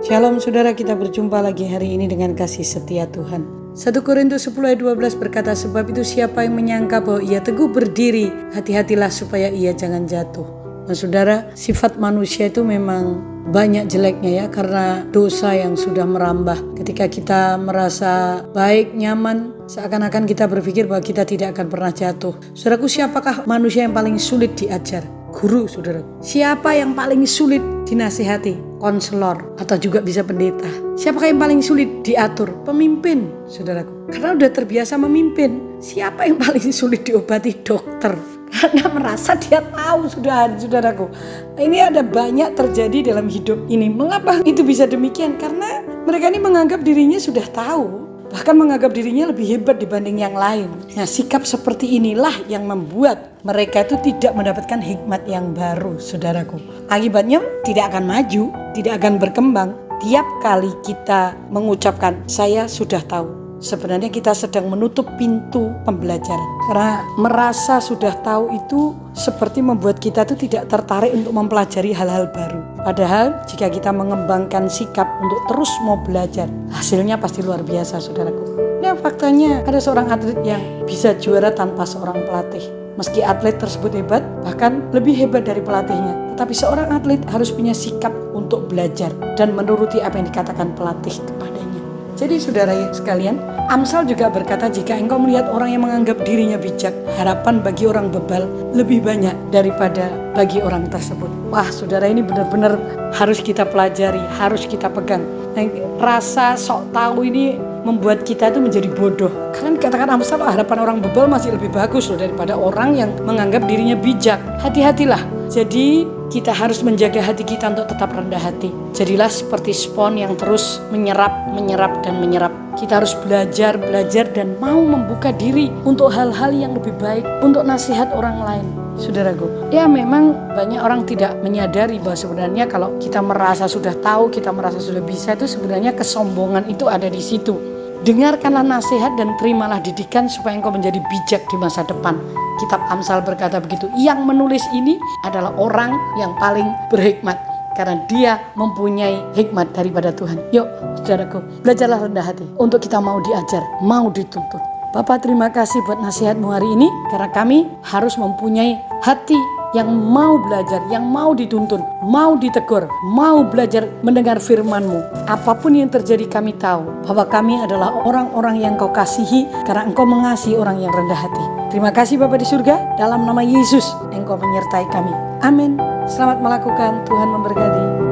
Shalom saudara, kita berjumpa lagi hari ini dengan kasih setia Tuhan. 1 Korintus 10 ayat 12 berkata, sebab itu siapa yang menyangka bahwa ia teguh berdiri, hati-hatilah supaya ia jangan jatuh. Nah saudara, sifat manusia itu memang banyak jeleknya ya, karena dosa yang sudah merambah. Ketika kita merasa baik, nyaman, seakan-akan kita berpikir bahwa kita tidak akan pernah jatuh. Saudaraku, siapakah manusia yang paling sulit diajar? Guru, saudara. Siapa yang paling sulit dinasihati? Konselor, atau juga bisa pendeta. Siapakah yang paling sulit diatur? Pemimpin, saudaraku. Karena udah terbiasa memimpin. Siapa yang paling sulit diobati? Dokter. Karena merasa dia tahu sudah, saudaraku. Ini ada banyak terjadi dalam hidup ini. Mengapa itu bisa demikian? Karena mereka ini menganggap dirinya sudah tahu. Bahkan menganggap dirinya lebih hebat dibanding yang lain. Nah, sikap seperti inilah yang membuat mereka itu tidak mendapatkan hikmat yang baru, saudaraku. Akibatnya tidak akan maju, tidak akan berkembang. Tiap kali kita mengucapkan, saya sudah tahu, sebenarnya kita sedang menutup pintu pembelajaran. Karena merasa sudah tahu itu seperti membuat kita itu tidak tertarik untuk mempelajari hal-hal baru. Padahal jika kita mengembangkan sikap untuk terus mau belajar, hasilnya pasti luar biasa, saudaraku. Nah, faktanya ada seorang atlet yang bisa juara tanpa seorang pelatih. Meski atlet tersebut hebat, bahkan lebih hebat dari pelatihnya. Tetapi seorang atlet harus punya sikap untuk belajar dan menuruti apa yang dikatakan pelatih kepadanya. Jadi saudara sekalian, Amsal juga berkata, jika engkau melihat orang yang menganggap dirinya bijak, harapan bagi orang bebal lebih banyak daripada bagi orang tersebut. Wah saudara, ini benar-benar harus kita pelajari, harus kita pegang. Rasa sok tahu ini membuat kita itu menjadi bodoh. Karena dikatakan Amsal, harapan orang bebal masih lebih bagus loh daripada orang yang menganggap dirinya bijak. Hati-hatilah. Jadi kita harus menjaga hati kita untuk tetap rendah hati. Jadilah seperti spons yang terus menyerap, dan menyerap. Kita harus belajar dan mau membuka diri untuk hal-hal yang lebih baik, untuk nasihat orang lain. Saudaraku, ya memang banyak orang tidak menyadari bahwa sebenarnya kalau kita merasa sudah tahu, kita merasa sudah bisa, itu sebenarnya kesombongan itu ada di situ. Dengarkanlah nasihat dan terimalah didikan supaya engkau menjadi bijak di masa depan. Kitab Amsal berkata begitu. Yang menulis ini adalah orang yang paling berhikmat, karena dia mempunyai hikmat daripada Tuhan. Yuk saudaraku, belajarlah rendah hati untuk kita mau diajar, mau dituntun. Bapak, terima kasih buat nasihatmu hari ini, karena kami harus mempunyai hati yang mau belajar, yang mau dituntun, mau ditegur, mau belajar mendengar firman-Mu. Apapun yang terjadi, kami tahu bahwa kami adalah orang-orang yang Kau kasihi, karena Engkau mengasihi orang yang rendah hati. Terima kasih Bapa di surga, dalam nama Yesus Engkau menyertai kami. Amin. Selamat melakukan, Tuhan memberkati.